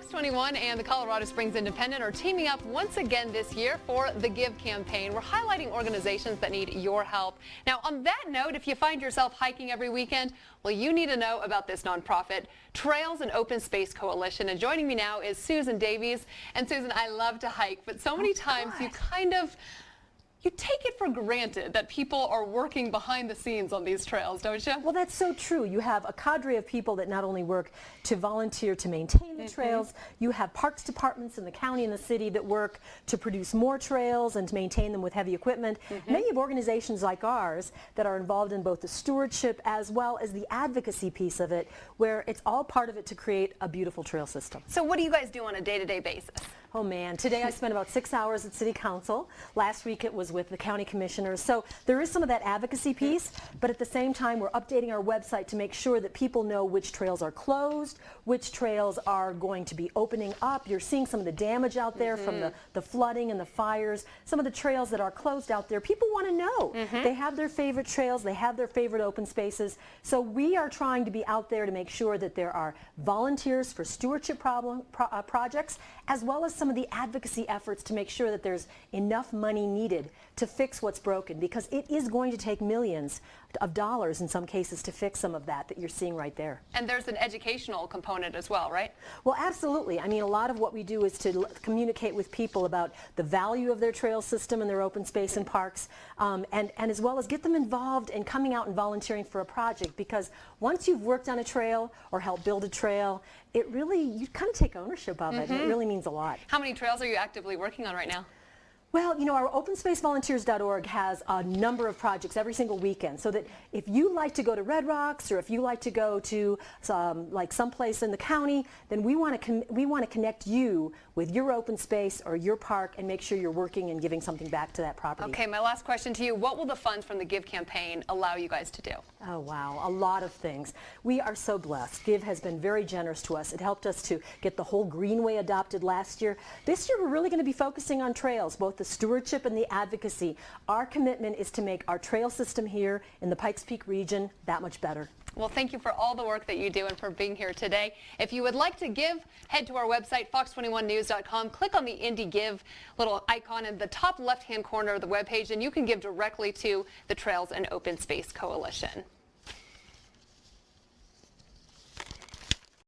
Fox 21 and the Colorado Springs Independent are teaming up once again this year for the Give campaign. We're highlighting organizations that need your help. Now, on that note, if you find yourself hiking every weekend, well, you need to know about this nonprofit, Trails and Open Space Coalition. And joining me now is Susan Davies. And Susan, I love to hike, but so many times you take it for granted that people are working behind the scenes on these trails, don't you? Well, that's so true. You have a cadre of people that not only work to volunteer to maintain the trails, you have parks departments in the county and the city that work to produce more trails and to maintain them with heavy equipment. And then you have organizations like ours that are involved in both the stewardship as well as the advocacy piece of it, where it's all part of it to create a beautiful trail system. So what do you guys do on a day-to-day basis? Oh man, today I spent about 6 hours at City Council. Last week it was with the county commissioners. So there is some of that advocacy piece, but at the same time we're updating our website to make sure that people know which trails are closed, which trails are going to be opening up. You're seeing some of the damage out there from the flooding and the fires. Some of the trails that are closed out there, people want to know. They have their favorite trails, they have their favorite open spaces. So we are trying to be out there to make sure that there are volunteers for stewardship projects, as well as some of the advocacy efforts to make sure that there's enough money needed to fix what's broken, because it is going to take millions of dollars in some cases to fix some of that you're seeing right there. And there's an educational component as well, right? Well, absolutely. I mean, a lot of what we do is to communicate with people about the value of their trail system and their open space and parks, and as well as get them involved in coming out and volunteering for a project, because once you've worked on a trail or helped build a trail, it really, you kind of take ownership of it. And it really means a lot. How many trails are you actively working on right now? Well, you know, our OpenSpaceVolunteers.org has a number of projects every single weekend, so that if you like to go to Red Rocks or if you like to go to someplace in the county, then we want to connect you with your open space or your park and make sure you're working and giving something back to that property. Okay, my last question to you, what will the funds from the Give campaign allow you guys to do? Oh wow, a lot of things. We are so blessed. Give has been very generous to us. It helped us to get the whole Greenway adopted last year. This year we're really going to be focusing on trails, both the stewardship and the advocacy. Our commitment is to make our trail system here in the Pikes Peak region that much better. Well, thank you for all the work that you do and for being here today. If you would like to give, head to our website, fox21news.com. Click on the Indie Give little icon in the top left-hand corner of the webpage, and you can give directly to the Trails and Open Space Coalition.